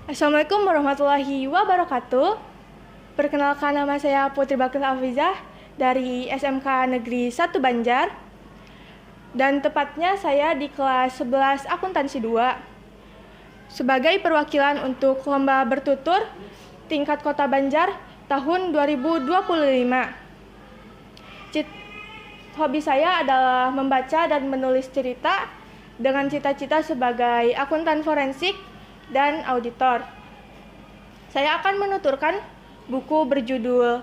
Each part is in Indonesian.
Assalamualaikum warahmatullahi wabarakatuh. Perkenalkan, nama saya Putri Bakri Afizah dari SMK Negeri 1 Banjar. Dan tepatnya saya di kelas 11 Akuntansi 2. Sebagai perwakilan untuk lomba bertutur tingkat Kota Banjar tahun 2025. Hobi saya adalah membaca dan menulis cerita dengan cita-cita sebagai akuntan forensik dan auditor. Saya akan menuturkan buku berjudul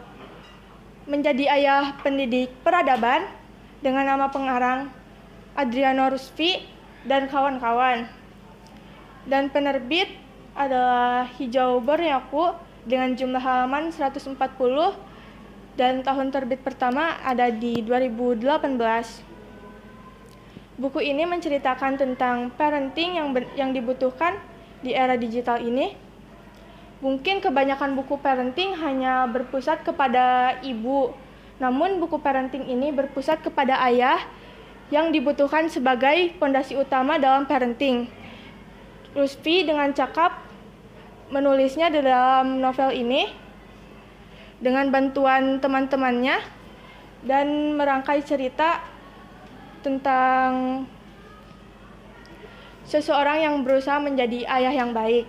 Menjadi Ayah Pendidik Peradaban dengan nama pengarang Adriano Rusfi dan kawan-kawan. Dan penerbit adalah Hijau Borneo dengan jumlah halaman 140 dan tahun terbit pertama ada di 2018. Buku ini menceritakan tentang parenting yang dibutuhkan di era digital ini. Mungkin kebanyakan buku parenting hanya berpusat kepada ibu, namun buku parenting ini berpusat kepada ayah yang dibutuhkan sebagai fondasi utama dalam parenting. Rusfi dengan cakap menulisnya di dalam novel ini dengan bantuan teman-temannya dan merangkai cerita tentang seseorang yang berusaha menjadi ayah yang baik.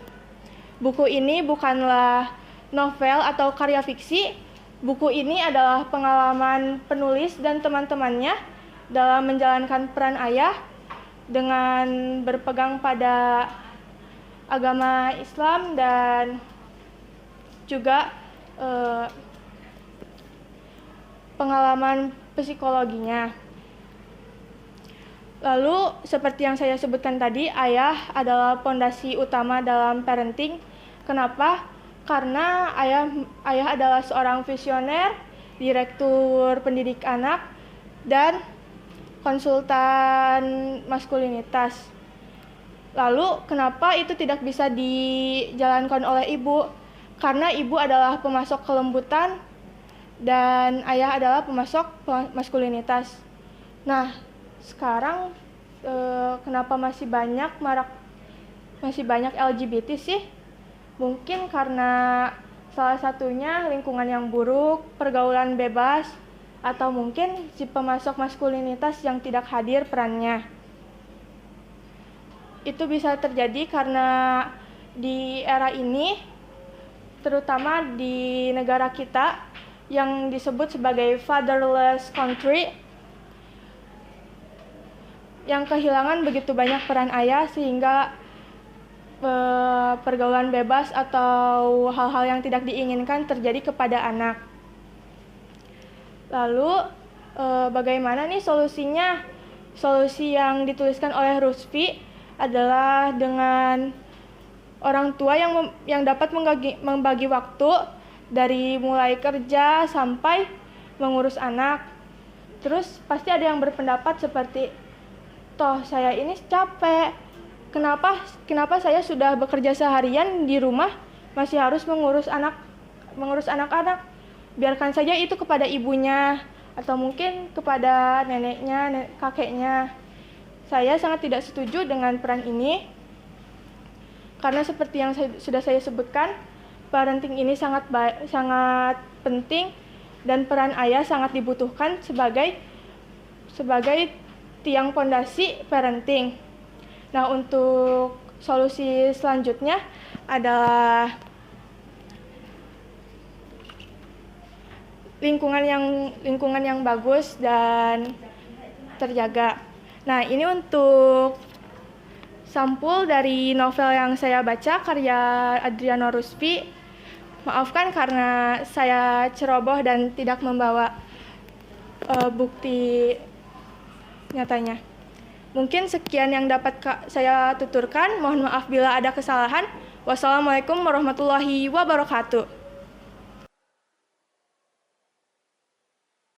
Buku ini bukanlah novel atau karya fiksi. Buku ini adalah pengalaman penulis dan teman-temannya dalam menjalankan peran ayah dengan berpegang pada agama Islam dan juga pengalaman psikologinya. Lalu, seperti yang saya sebutkan tadi, ayah adalah fondasi utama dalam parenting. Kenapa? Karena ayah adalah seorang visioner, direktur pendidik anak, dan konsultan maskulinitas. Lalu, kenapa itu tidak bisa dijalankan oleh ibu? Karena ibu adalah pemasok kelembutan, dan ayah adalah pemasok maskulinitas. Nah, sekarang kenapa masih banyak LGBT sih? Mungkin karena salah satunya lingkungan yang buruk, pergaulan bebas, atau mungkin si pemasok maskulinitas yang tidak hadir perannya. Itu bisa terjadi karena di era ini, terutama di negara kita yang disebut sebagai fatherless country, yang kehilangan begitu banyak peran ayah sehingga pergaulan bebas atau hal-hal yang tidak diinginkan terjadi kepada anak. Lalu bagaimana nih solusinya? Solusi yang dituliskan oleh Rusfi adalah dengan orang tua yang dapat membagi waktu dari mulai kerja sampai mengurus anak. Terus pasti ada yang berpendapat seperti, toh saya ini capek, kenapa saya sudah bekerja seharian di rumah masih harus mengurus anak-anak, biarkan saja itu kepada ibunya atau mungkin kepada neneknya, kakeknya. Saya sangat tidak setuju dengan peran ini karena seperti yang sudah saya sebutkan, parenting ini sangat penting dan peran ayah sangat dibutuhkan sebagai tiang pondasi parenting. Nah, untuk solusi selanjutnya adalah lingkungan yang bagus dan terjaga. Nah, ini untuk sampul dari novel yang saya baca karya Adriano Rusfi. Maafkan karena saya ceroboh dan tidak membawa bukti nyatanya. Mungkin sekian yang dapat saya tuturkan. Mohon maaf bila ada kesalahan. Wassalamualaikum warahmatullahi wabarakatuh.